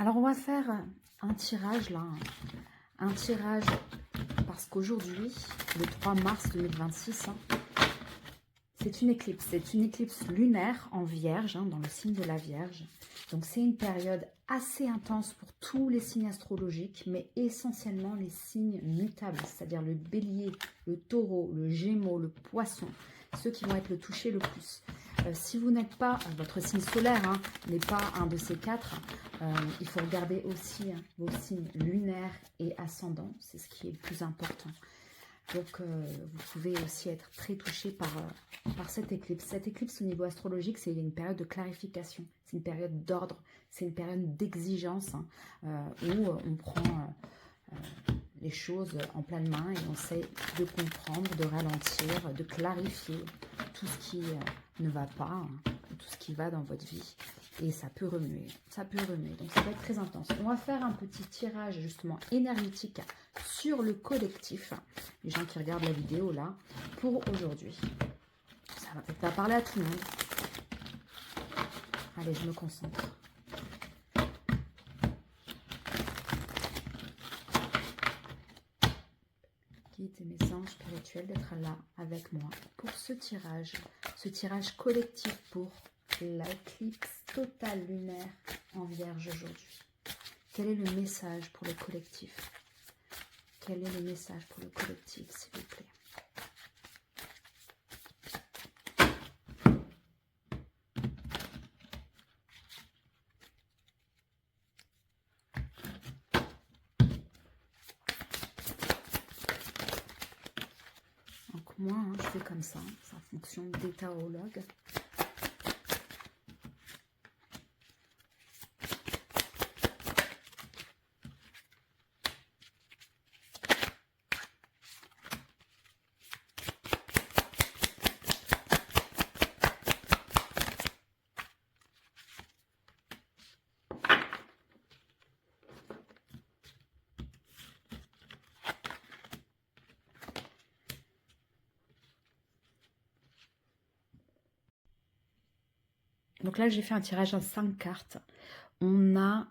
Alors, on va faire un tirage là. Un tirage parce qu'aujourd'hui, le 3 mars 2026, c'est une éclipse. C'est une éclipse lunaire en Vierge, dans le signe de la Vierge. Donc, c'est une période assez intense pour tous les signes astrologiques, mais essentiellement les signes mutables, c'est-à-dire le bélier, le taureau, le gémeaux, le poisson, ceux qui vont être le touché le plus. Si vous n'êtes pas, votre signe solaire n'est pas un de ces quatre, il faut regarder aussi vos signes lunaires et ascendants, c'est ce qui est le plus important. Donc, vous pouvez aussi être très touché par cette éclipse. Cette éclipse, au niveau astrologique, c'est une période de clarification, c'est une période d'ordre, c'est une période d'exigence où on prend les choses en pleine main et on sait de comprendre, de ralentir, de clarifier tout ce qui ne va pas, tout ce qui va dans votre vie. Et ça peut remuer, donc ça va être très intense. On va faire un petit tirage justement énergétique sur le collectif, les gens qui regardent la vidéo là, pour aujourd'hui. Ça va peut-être pas parler à tout le monde. Allez, je me concentre. Guide et messages spirituels d'être là avec moi pour ce tirage collectif pour l'éclipse totale lunaire en Vierge aujourd'hui. Quel est le message pour le collectif? Quel est le message pour le collectif, s'il vous plaît? Donc moi, je fais comme ça, c'est en fonction des tarologues. Donc là, j'ai fait un tirage à 5 cartes. On a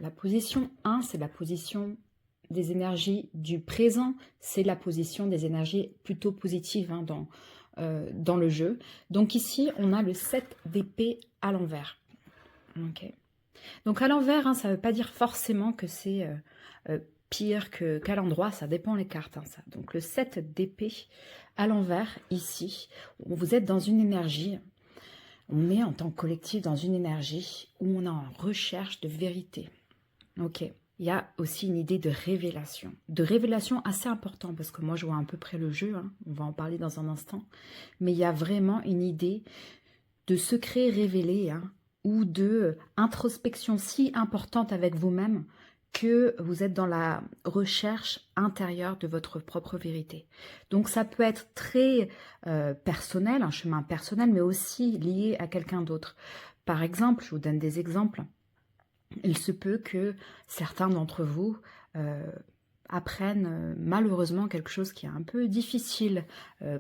la position 1, c'est la position des énergies du présent. C'est la position des énergies plutôt positives dans le jeu. Donc ici, on a le 7 d'épée à l'envers. Okay. Donc à l'envers, ça ne veut pas dire forcément que c'est pire qu'à l'endroit. Ça dépend les cartes. Ça. Donc le 7 d'épée à l'envers, ici, vous êtes dans une énergie... On est en tant que collectif dans une énergie où on est en recherche de vérité. Ok. Il y a aussi une idée de révélation assez importante parce que moi je vois à peu près le jeu, on va en parler dans un instant, mais il y a vraiment une idée de secret révélé ou de introspection si importante avec vous-même que vous êtes dans la recherche intérieure de votre propre vérité. Donc ça peut être très personnel, un chemin personnel, mais aussi lié à quelqu'un d'autre. Par exemple, je vous donne des exemples. Il se peut que certains d'entre vous apprennent malheureusement quelque chose qui est un peu difficile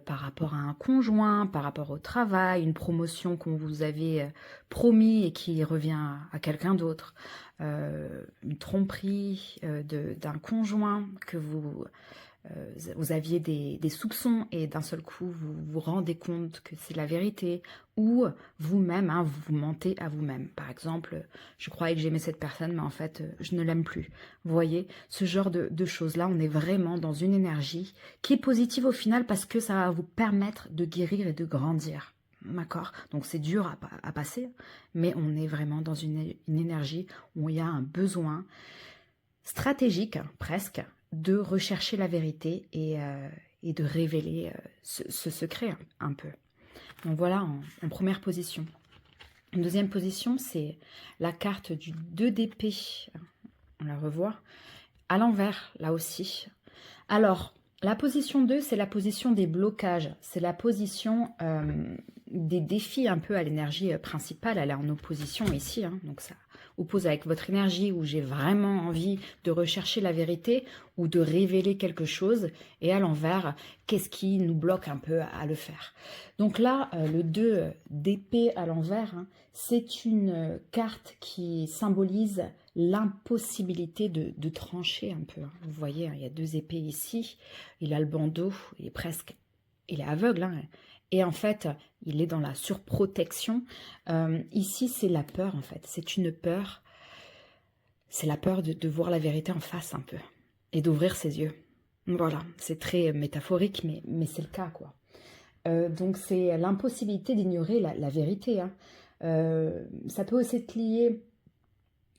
par rapport à un conjoint, par rapport au travail, une promotion qu'on vous avait promis et qui revient à quelqu'un d'autre, une tromperie d'un conjoint que vous aviez des soupçons et d'un seul coup vous vous rendez compte que c'est la vérité, ou vous-même, vous vous mentez à vous-même. Par exemple, je croyais que j'aimais cette personne, mais en fait, je ne l'aime plus. Vous voyez, ce genre de choses-là, on est vraiment dans une énergie qui est positive au final parce que ça va vous permettre de guérir et de grandir. D'accord? Donc c'est dur à passer, mais on est vraiment dans une énergie où il y a un besoin stratégique, presque, de rechercher la vérité et de révéler ce secret un peu. Donc voilà, en première position. En deuxième position, c'est la carte du 2 d'épée. On la revoit. À l'envers, là aussi. Alors, la position 2, c'est la position des blocages. C'est la position des défis un peu à l'énergie principale. Elle est en opposition ici, donc oppose avec votre énergie, où j'ai vraiment envie de rechercher la vérité ou de révéler quelque chose, et à l'envers, qu'est-ce qui nous bloque un peu à le faire. Donc là, le 2 d'épée à l'envers, hein, c'est une carte qui symbolise l'impossibilité de trancher un peu. Vous voyez, hein, il y a 2 épées ici, il a le bandeau, il est aveugle, hein, et en fait, il est dans la surprotection. Ici, c'est la peur, en fait. C'est une peur. C'est la peur de voir la vérité en face, un peu. Et d'ouvrir ses yeux. Voilà, c'est très métaphorique, mais c'est le cas, quoi. Donc, c'est l'impossibilité d'ignorer la vérité. Hein. Ça peut aussi être lié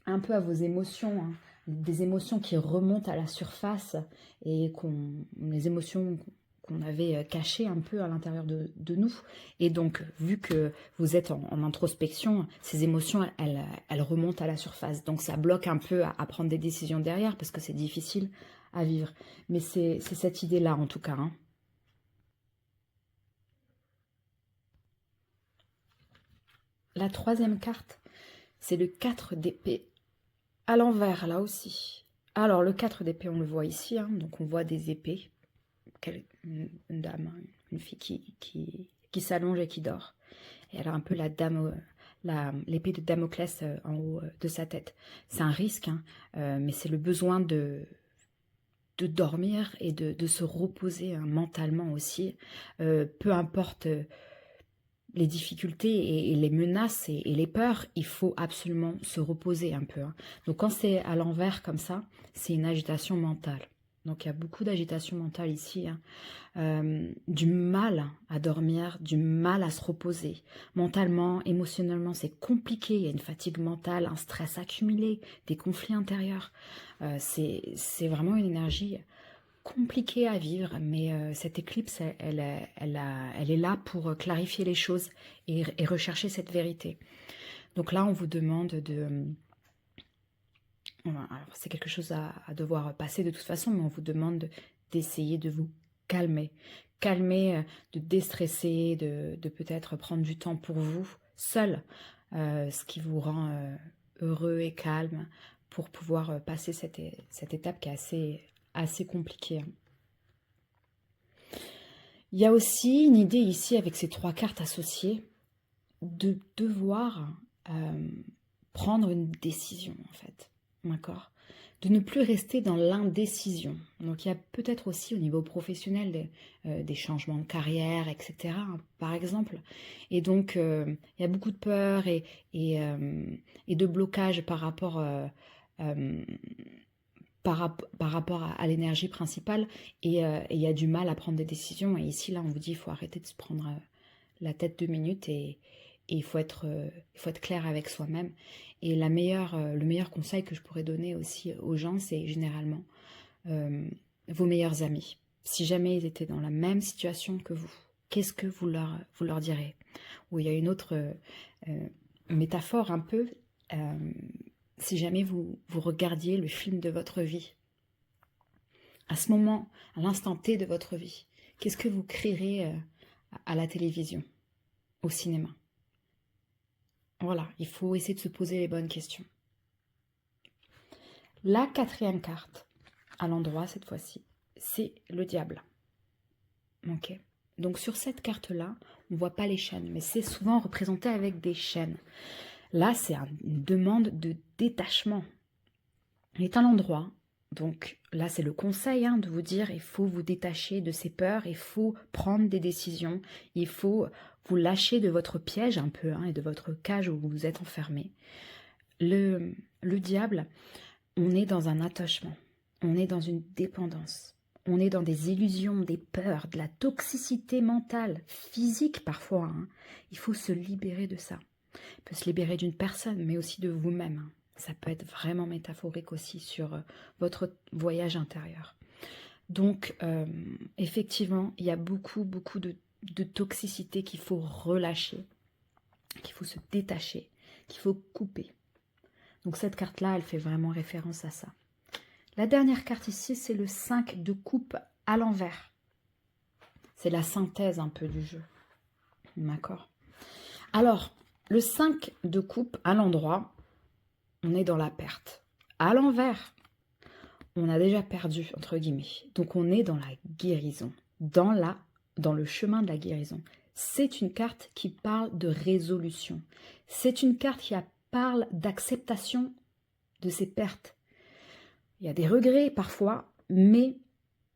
un peu à vos émotions, hein. Des émotions qui remontent à la surface et les émotions qu'on avait cachées un peu à l'intérieur de nous. Et donc, vu que vous êtes en introspection, ces émotions, elles remontent à la surface. Donc, ça bloque un peu à prendre des décisions derrière parce que c'est difficile à vivre. Mais c'est cette idée-là, en tout cas. Hein. La 3e carte, c'est le 4 d'épée à l'envers, là aussi. Alors, le 4 d'épée, on le voit ici. Hein, donc, on voit des épées. Une dame, une fille qui s'allonge et qui dort. Et elle a un peu l'épée de Damoclès en haut de sa tête. C'est un risque, hein, mais c'est le besoin de dormir et de se reposer, hein, mentalement aussi. Peu importe les difficultés et les menaces et les peurs, il faut absolument se reposer un peu. Hein. Donc quand c'est à l'envers comme ça, c'est une agitation mentale. Donc il y a beaucoup d'agitation mentale ici, hein. Du mal à dormir, du mal à se reposer. Mentalement, émotionnellement, c'est compliqué. Il y a une fatigue mentale, un stress accumulé, des conflits intérieurs. C'est vraiment une énergie compliquée à vivre, mais cette éclipse, elle est là pour clarifier les choses et rechercher cette vérité. Donc là, on vous demande de... C'est quelque chose à devoir passer de toute façon, mais on vous demande d'essayer de vous calmer. Calmer, de déstresser, de peut-être prendre du temps pour vous, seul, ce qui vous rend heureux et calme pour pouvoir passer cette étape qui est assez compliquée. Il y a aussi une idée ici avec ces 3 cartes associées de devoir prendre une décision en fait. D'accord, de ne plus rester dans l'indécision. Donc il y a peut-être aussi au niveau professionnel des changements de carrière, etc. Par exemple. Et donc il y a beaucoup de peur et de blocage par rapport à l'énergie principale. Et il y a du mal à prendre des décisions. Et ici, là, on vous dit il faut arrêter de se prendre la tête 2 minutes et il faut être clair avec soi-même. Et le meilleur conseil que je pourrais donner aussi aux gens, c'est généralement vos meilleurs amis. Si jamais ils étaient dans la même situation que vous, qu'est-ce que vous leur direz? Ou il y a une autre métaphore un peu, si jamais vous regardiez le film de votre vie, à ce moment, à l'instant T de votre vie, qu'est-ce que vous crierez à la télévision, au cinéma? Voilà, il faut essayer de se poser les bonnes questions. La 4e carte, à l'endroit cette fois-ci, c'est le diable. Ok. Donc sur cette carte-là, on ne voit pas les chaînes, mais c'est souvent représenté avec des chaînes. Là, c'est une demande de détachement. Il est à l'endroit. Donc là, c'est le conseil de vous dire, il faut vous détacher de ces peurs, il faut prendre des décisions, il faut vous lâcher de votre piège un peu et de votre cage où vous êtes enfermé. Le diable, on est dans un attachement, on est dans une dépendance, on est dans des illusions, des peurs, de la toxicité mentale, physique parfois. Il faut se libérer de ça. On peut se libérer d'une personne, mais aussi de vous-même. Ça peut être vraiment métaphorique aussi sur votre voyage intérieur. Donc, effectivement, il y a beaucoup de toxicité qu'il faut relâcher, qu'il faut se détacher, qu'il faut couper. Donc, cette carte-là, elle fait vraiment référence à ça. La dernière carte ici, c'est le 5 de coupe à l'envers. C'est la synthèse un peu du jeu. D'accord. Alors, le 5 de coupe à l'endroit, on est dans la perte. À l'envers, on a déjà perdu, entre guillemets. Donc on est dans la guérison, dans le chemin de la guérison. C'est une carte qui parle de résolution. C'est une carte qui parle d'acceptation de ses pertes. Il y a des regrets parfois, mais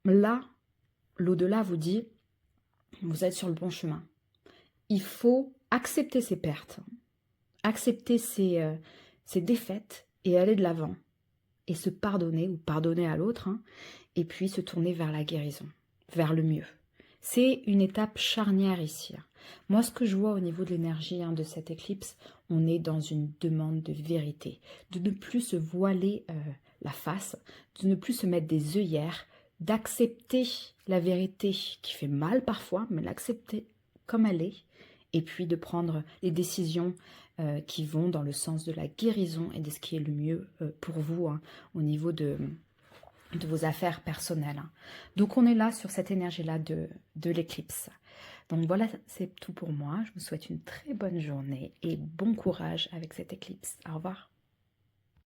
là, l'au-delà vous dit, vous êtes sur le bon chemin. Il faut accepter ses pertes, accepter ses défaites et aller de l'avant. Et se pardonner ou pardonner à l'autre, hein, et puis se tourner vers la guérison, vers le mieux. C'est une étape charnière ici. Hein. Moi, ce que je vois au niveau de l'énergie de cette éclipse, on est dans une demande de vérité, de ne plus se voiler la face, de ne plus se mettre des œillères, d'accepter la vérité qui fait mal parfois, mais l'accepter comme elle est, et puis de prendre les décisions qui vont dans le sens de la guérison et de ce qui est le mieux pour vous hein, au niveau de vos affaires personnelles. Hein. Donc on est là sur cette énergie-là de l'éclipse. Donc voilà, c'est tout pour moi. Je vous souhaite une très bonne journée et bon courage avec cette éclipse. Au revoir.